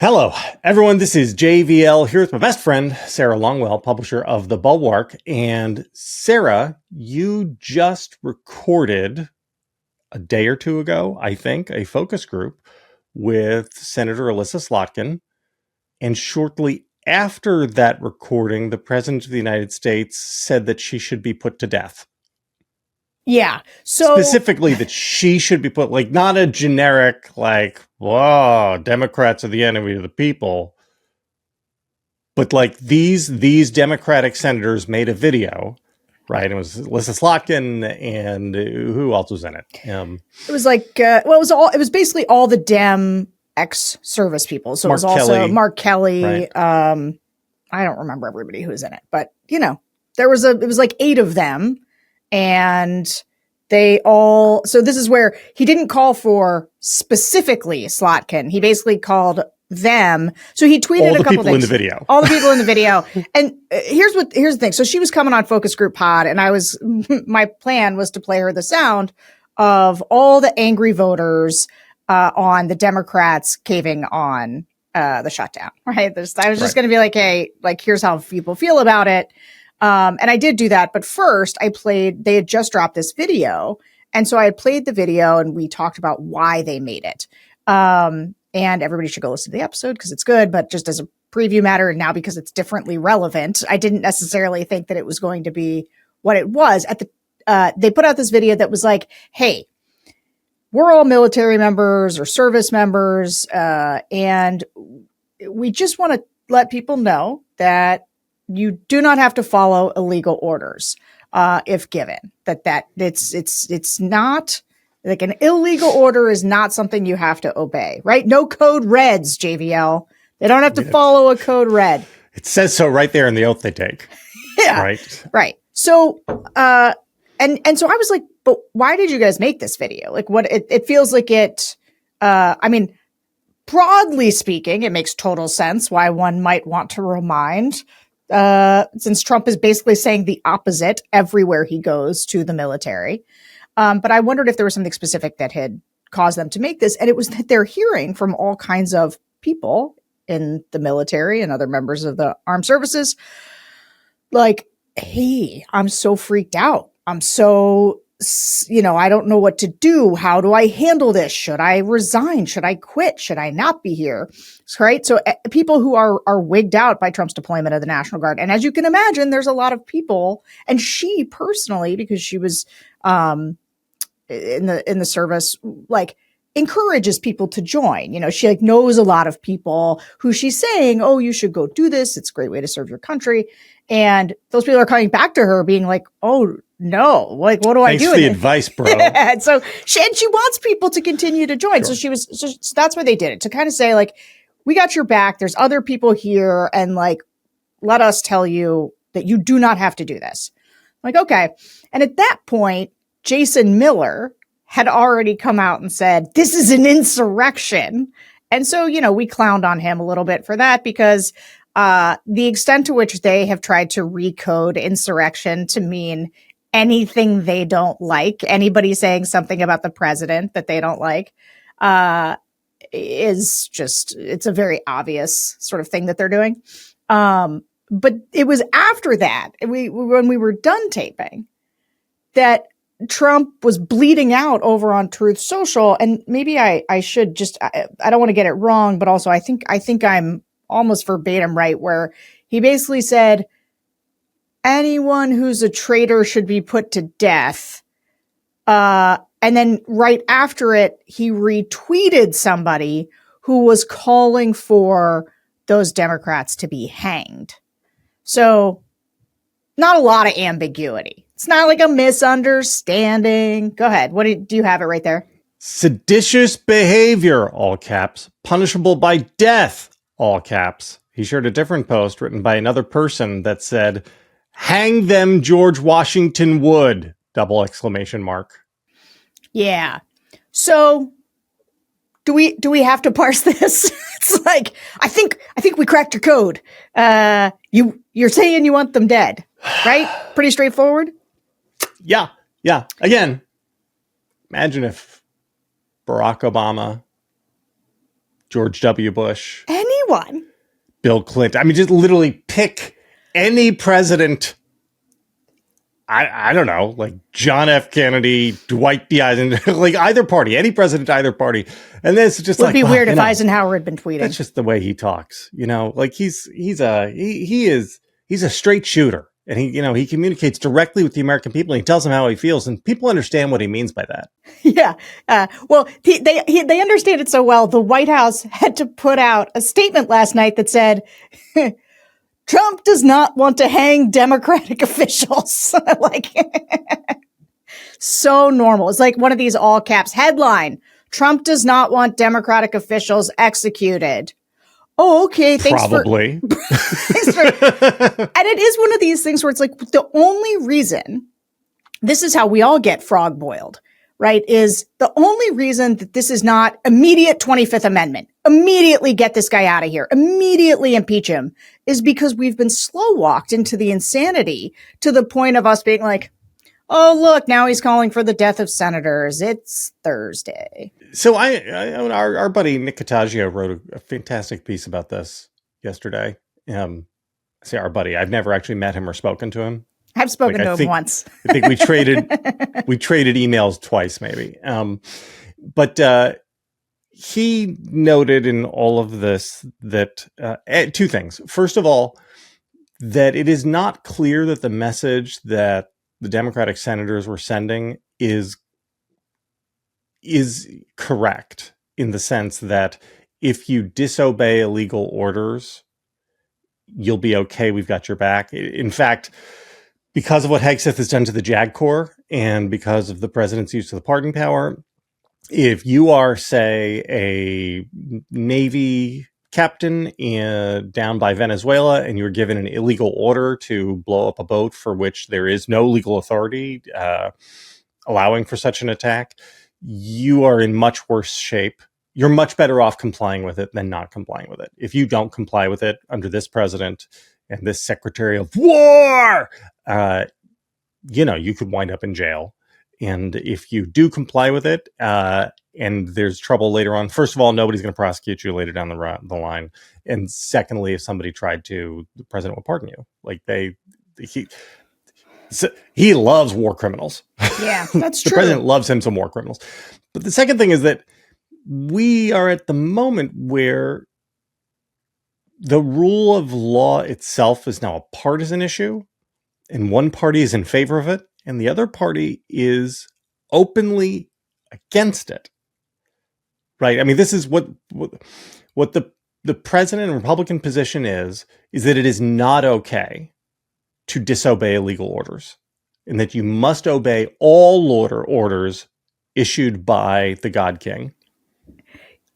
Hello, everyone. This is JVL here with my best friend, Sarah Longwell, publisher of the Bulwark. And Sarah, you just recorded a day or two ago, I think, a focus group with Senator Alyssa Slotkin. And shortly after that recording, the President of the United States said that she should be put to death. Yeah. Specifically that she should be put, like, not a generic, like, whoa, Democrats are the enemy of the people. But like these Democratic senators made a video, right? It was Alyssa Slotkin and who else was in it? It was like, it was basically all the Dem ex-service people. So Mark it was also Kelly, Mark Kelly. right? I don't remember everybody who was in it, but it was like 8 of them, and so this is where he didn't call for specifically Slotkin. He basically called them. So he tweeted a couple things. All the people in the video. All the people in the video. And here's the thing. So she was coming on Focus Group Pod, and my plan was to play her the sound of all the angry voters on the Democrats caving on the shutdown, right? I was just going to be like, hey, like, here's how people feel about it. And I did do that. But first they had just dropped this video. And so I had played the video and we talked about why they made it. And everybody should go listen to the episode because it's good, but just as a preview matter, and now because it's differently relevant, I didn't necessarily think that it was going to be what it was. They put out this video that was like, hey, we're all military members or service members, and we just want to let people know that you do not have to follow illegal orders if given. That it's not. Like, an illegal order is not something you have to obey, right? No code reds, JVL. They don't have to follow a code red. It says so right there in the oath they take. Yeah. Right. So, and so I was like, but why did you guys make this video? Like, what it feels like it, I mean, broadly speaking, it makes total sense why one might want to remind, since Trump is basically saying the opposite everywhere he goes to the military. But I wondered if there was something specific that had caused them to make this. And it was that they're hearing from all kinds of people in the military and other members of the armed services, like, hey, I'm so freaked out. I'm so, I don't know what to do. How do I handle this? Should I resign? Should I quit? Should I not be here? Right. So people who are wigged out by Trump's deployment of the National Guard. And as you can imagine, there's a lot of people, and she personally, because she was, in the service, like, encourages people to join. She like knows a lot of people who she's saying, oh, you should go do this. It's a great way to serve your country. And those people are coming back to her being like, oh no, like, what do I do? Thanks for the advice, bro. Yeah, and so she wants people to continue to join. Sure. So that's why they did it, to kind of say, like, we got your back. There's other people here. And, like, let us tell you that you do not have to do this. I'm like, okay. And at that point, Jason Miller had already come out and said, this is an insurrection. And so, we clowned on him a little bit for that, because the extent to which they have tried to recode insurrection to mean anything they don't like, anybody saying something about the president that they don't like, is just, it's a very obvious sort of thing that they're doing. But it was after that, when we were done taping, that Trump was bleeding out over on Truth Social. And maybe I should just, I don't want to get it wrong, but also I think I'm almost verbatim right, where he basically said, anyone who's a traitor should be put to death. And then right after it, he retweeted somebody who was calling for those Democrats to be hanged. So not a lot of ambiguity. It's not like a misunderstanding. Go ahead. Do you have it right there? Seditious behavior, all caps, punishable by death, all caps. He shared a different post written by another person that said, hang them, George Washington Wood, ! Yeah. So do we have to parse this? It's like, I think we cracked your code. You're saying you want them dead, right? Pretty straightforward. Yeah. Again, imagine if Barack Obama George W. Bush, anyone, Bill Clinton. I mean, just literally pick any president. I don't know, like John F. Kennedy, Dwight D. Eisenhower, like either party, any president, either party. And then it's just would be weird if Eisenhower had been tweeting. That's just the way he talks, like he's a straight shooter, and he communicates directly with the American people. And he tells them how he feels, and people understand what he means by that. Yeah. Well, they understand it so well. The White House had to put out a statement last night that said, Trump does not want to hang Democratic officials. Like, so normal. It's like one of these all caps headline. Trump does not want Democratic officials executed. Oh, okay. Thanks. Probably. And it is one of these things where it's like the only reason this is how we all get frog boiled, right? Is the only reason that this is not immediate 25th Amendment, immediately get this guy out of here, immediately impeach him, is because we've been slow walked into the insanity to the point of us being like, oh, look, now he's calling for the death of senators. It's Thursday. So our buddy Nick Cottagio wrote a fantastic piece about this yesterday. I say our buddy. I've never actually met him or spoken to him. I've spoken to him once. I think we traded emails twice, maybe. But he noted in all of this that two things. First of all, that it is not clear that the message that the Democratic senators were sending is correct, in the sense that if you disobey illegal orders, you'll be okay. We've got your back. In fact, because of what Hegseth has done to the JAG Corps and because of the president's use of the pardon power, if you are, say, a Navy captain down by Venezuela and you're given an illegal order to blow up a boat for which there is no legal authority allowing for such an attack, you are in much worse shape. You're much better off complying with it than not complying with it. If you don't comply with it under this president and this Secretary of War, you could wind up in jail. And if you do comply with it, and there's trouble later on, first of all, nobody's going to prosecute you later down the line. And secondly, if somebody tried to, the president will pardon you. Like he loves war criminals. Yeah, that's true. The president loves him some war criminals. But the second thing is that we are at the moment where the rule of law itself is now a partisan issue, and one party is in favor of it, and the other party is openly against it. Right? I mean, this is what the president and Republican position is that it is not okay to disobey illegal orders, and that you must obey all orders issued by the God King.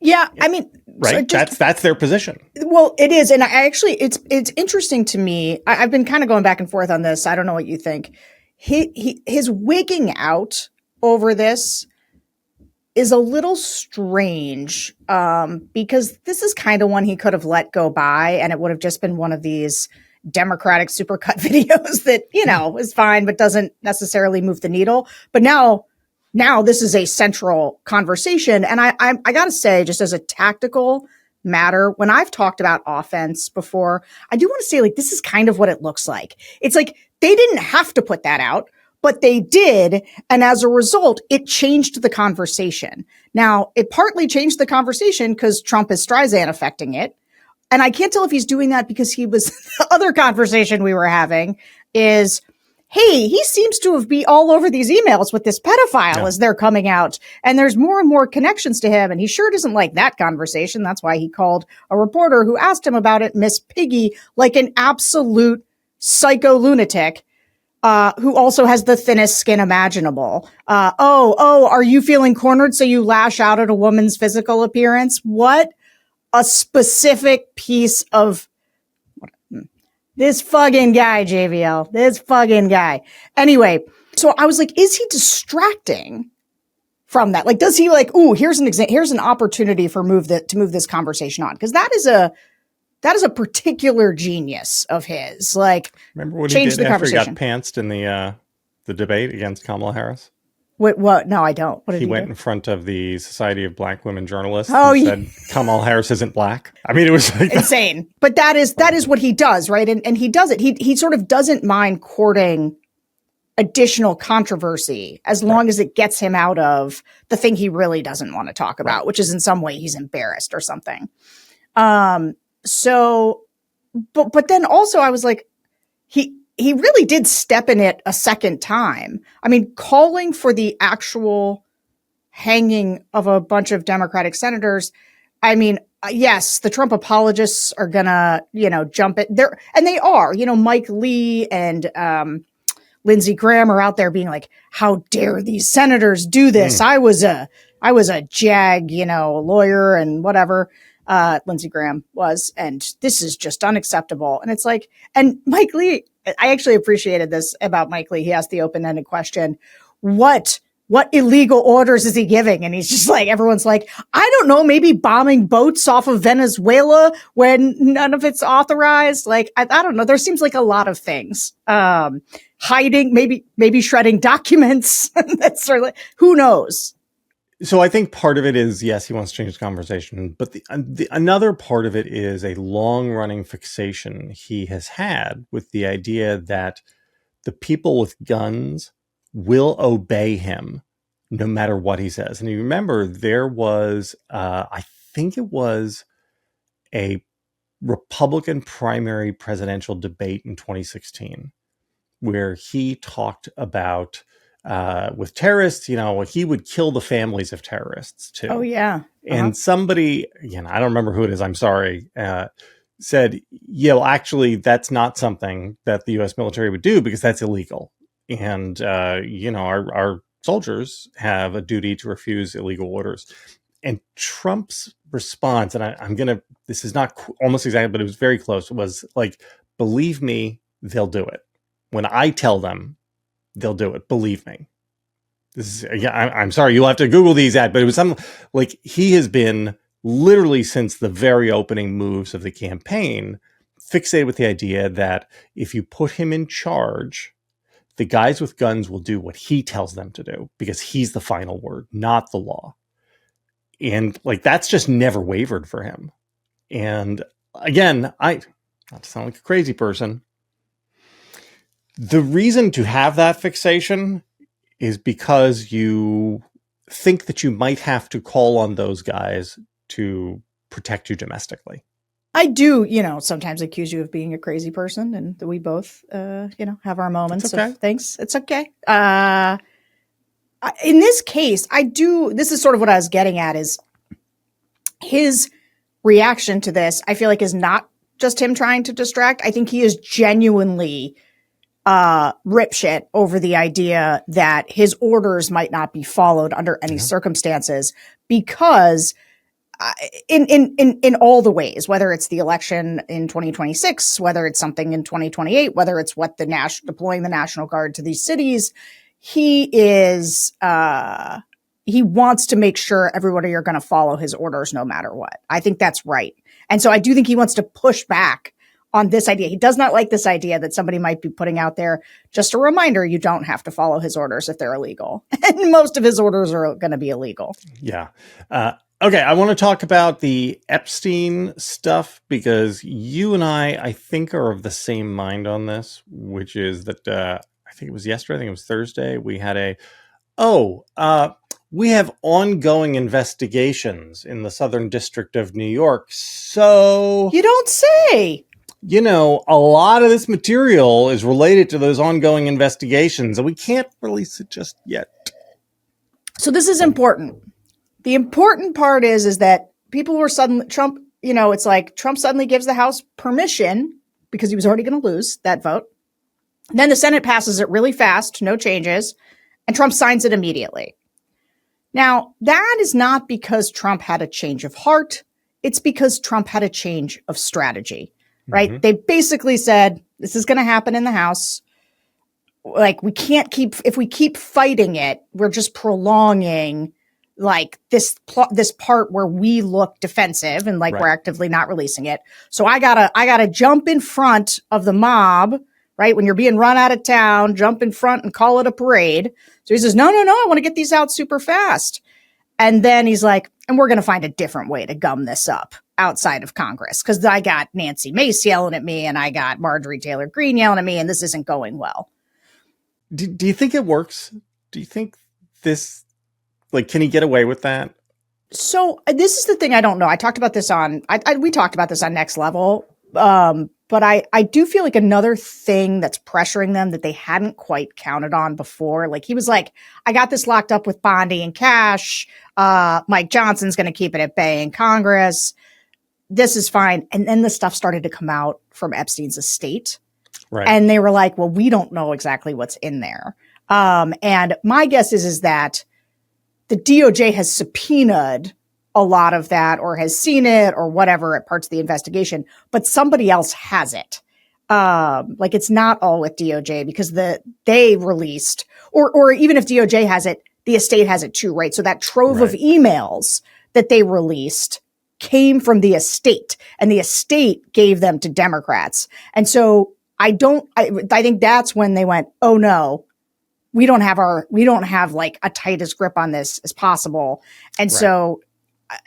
Yeah, I mean, right. So that's their position. Well, it is. And it's interesting to me. I've been kind of going back and forth on this. I don't know what you think. His wigging out over this is a little strange, because this is kind of one he could have let go by, and it would have just been one of these Democratic supercut videos that, is fine, but doesn't necessarily move the needle. But now this is a central conversation. And I got to say, just as a tactical matter, when I've talked about offense before, I do want to say, like, this is kind of what it looks like. It's like they didn't have to put that out, but they did. And as a result, it changed the conversation. Now, it partly changed the conversation because Trump is Streisand affecting it. And I can't tell if he's doing that because the other conversation we were having is, hey, he seems to have been all over these emails with this pedophile as they're coming out. And there's more and more connections to him. And he sure doesn't like that conversation. That's why he called a reporter who asked him about it, Miss Piggy, like an absolute psycho lunatic, who also has the thinnest skin imaginable. Are you feeling cornered so you lash out at a woman's physical appearance? What a specific piece of this fucking guy, JVL. This fucking guy. Anyway, so I was like, is he distracting from that? Like, does he like, here's an opportunity to move this conversation on? Because that is a particular genius of his. Like, remember what change he did the after he conversation. got pantsed in the debate against Kamala Harris? What? No, I don't. What did He he went do? in front of the Society of Black Women Journalists Oh, and yeah. said, Kamala Harris isn't black. I mean, it was like Insane. But that is what he does, right? And he does it. He sort of doesn't mind courting additional controversy as long as it gets him out of the thing he really doesn't want to talk about, which is in some way he's embarrassed or something. So, but then also I was like, he really did step in it a second time. I mean, calling for the actual hanging of a bunch of Democratic senators. I mean, yes, the Trump apologists are gonna, jump it there, and they are. Mike Lee and Lindsey Graham are out there being like, "How dare these senators do this? I was a JAG, lawyer and whatever." Lindsey Graham was, and this is just unacceptable. And it's like, and Mike Lee, I actually appreciated this about Mike Lee. He asked the open-ended question, what illegal orders is he giving? And he's just like, everyone's like, I don't know, maybe bombing boats off of Venezuela when none of it's authorized. Like, I don't know. There seems like a lot of things. Hiding, maybe shredding documents. That's sort of like, who knows? So I think part of it is, yes, he wants to change the conversation, but the another part of it is a long-running fixation he has had with the idea that the people with guns will obey him no matter what he says. And you remember there was, I think it was a Republican primary presidential debate in 2016 where he talked about with terrorists, he would kill the families of terrorists too. Oh, yeah. And somebody, I don't remember who it is, I'm sorry, said, actually, that's not something that the U.S. military would do because that's illegal. And, our soldiers have a duty to refuse illegal orders. And Trump's response, and this is not almost exactly, but it was very close, was like, believe me, they'll do it. When I tell them, they'll do it. Believe me. This is, I'm sorry, you'll have to Google these but it was something like he has been literally since the very opening moves of the campaign fixated with the idea that if you put him in charge, the guys with guns will do what he tells them to do because he's the final word, not the law. And like, that's just never wavered for him. And again, not to sound like a crazy person, the reason to have that fixation is because you think that you might have to call on those guys to protect you domestically. I do, sometimes accuse you of being a crazy person, and we both, have our moments of things. It's okay. In this case, this is sort of what I was getting at, is his reaction to this, I feel like, is not just him trying to distract. I think he is genuinely rip shit over the idea that his orders might not be followed under any circumstances because in all the ways, whether it's the election in 2026, whether it's something in 2028, whether it's what deploying the National Guard to these cities, he wants to make sure everybody are going to follow his orders no matter what. I think that's right. And so I do think he wants to push back on this idea. He does not like this idea that somebody might be putting out there, just a reminder, you don't have to follow his orders if they're illegal. And most of his orders are going to be illegal. Yeah. Okay, I want to talk about the Epstein stuff because you and I think, are of the same mind on this, which is that I think it was yesterday, I think it was Thursday, we had we have ongoing investigations in the Southern District of New York. So... You don't say! A lot of this material is related to those ongoing investigations, and we can't release it just yet. So this is important. The important part is that people were Trump, it's like Trump suddenly gives the House permission because he was already going to lose that vote. And then the Senate passes it really fast, no changes, and Trump signs it immediately. Now, that is not because Trump had a change of heart. It's because Trump had a change of strategy. Right? Mm-hmm. They basically said, this is going to happen in the House. Like, if we keep fighting it, we're just prolonging like this part where we look defensive and like we're actively not releasing it. So I gotta jump in front of the mob, right? When you're being run out of town, jump in front and call it a parade. So he says, no, I want to get these out super fast. And then he's like, and we're going to find a different way to gum this up outside of Congress, because I got Nancy Mace yelling at me and I got Marjorie Taylor Greene yelling at me, and this isn't going well. Do you think it works? Do you think this, like, can he get away with that? So this is the thing I don't know. I talked about this on, we talked about this on Next Level. But I do feel like another thing that's pressuring them that they hadn't quite counted on before. Like he was like, I got this locked up with Bondi and Kash. Mike Johnson's going to keep it at bay in Congress. This is fine. And then the stuff started to come out from Epstein's estate. Right. And they were like, well, we don't know exactly what's in there. And my guess is that the DOJ has subpoenaed a lot of that or has seen it or whatever at parts of the investigation, but somebody else has it. Like it's not all with DOJ because they released, or even if DOJ has it, the estate has it too, right? So that trove of emails that they released came from the estate, and the estate gave them to Democrats. And so I think that's when they went, oh no, we don't have like a tightest grip on this as possible. And so,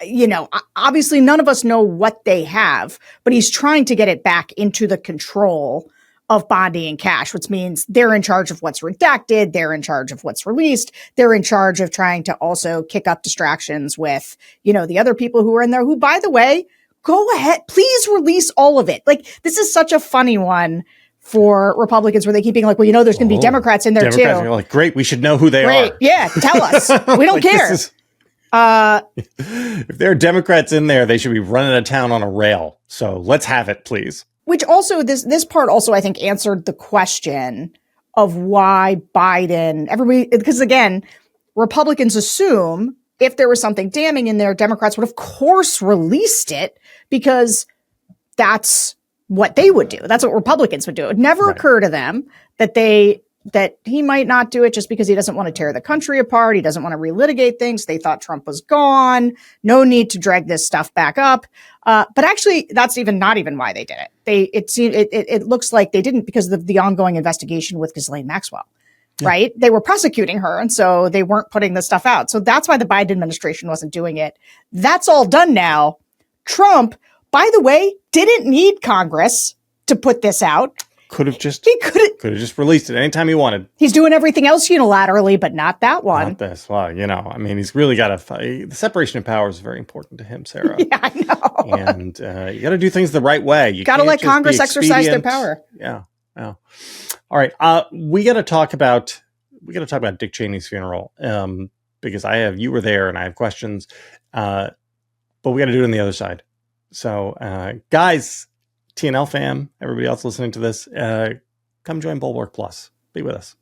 you know, obviously none of us know what they have, but he's trying to get it back into the control of Bondi and Kash, which means they're in charge of what's redacted. They're in charge of what's released. They're in charge of trying to also kick up distractions with, you know, the other people who are in there who, by the way, go ahead, please release all of it. Like this is such a funny one for Republicans where they keep being like, well, you know, there's going to be Democrats in there too. You're like, great, we should know who they are. Yeah, tell us. We don't like, care. If there are Democrats in there, they should be running a town on a rail. So let's have it, please. Which also, this part also, I think, answered the question of why Biden, because again, Republicans assume if there was something damning in there, Democrats would, of course, released it because that's what they would do. That's what Republicans would do. It would never occur to them that he might not do it just because he doesn't want to tear the country apart. He doesn't want to relitigate things. They thought Trump was gone. No need to drag this stuff back up. But actually, that's not even why they did it. It looks like they didn't because of the ongoing investigation with Ghislaine Maxwell. Yeah. Right? They were prosecuting her, and so they weren't putting the stuff out. So that's why the Biden administration wasn't doing it. That's all done now. Trump, by the way, didn't need Congress to put this out. Could have just released it anytime he wanted. He's doing everything else unilaterally, but not that one. Not this. Well, you know, I mean, he's really got the separation of powers is very important to him, Sarah. Yeah, I know. And you got to do things the right way. You got to let Congress exercise their power. Yeah. Yeah. All right. We got to talk about Dick Cheney's funeral because you were there and I have questions, but we got to do it on the other side. So, guys. TNL fam, everybody else listening to this, come join Bulwark Plus. Be with us.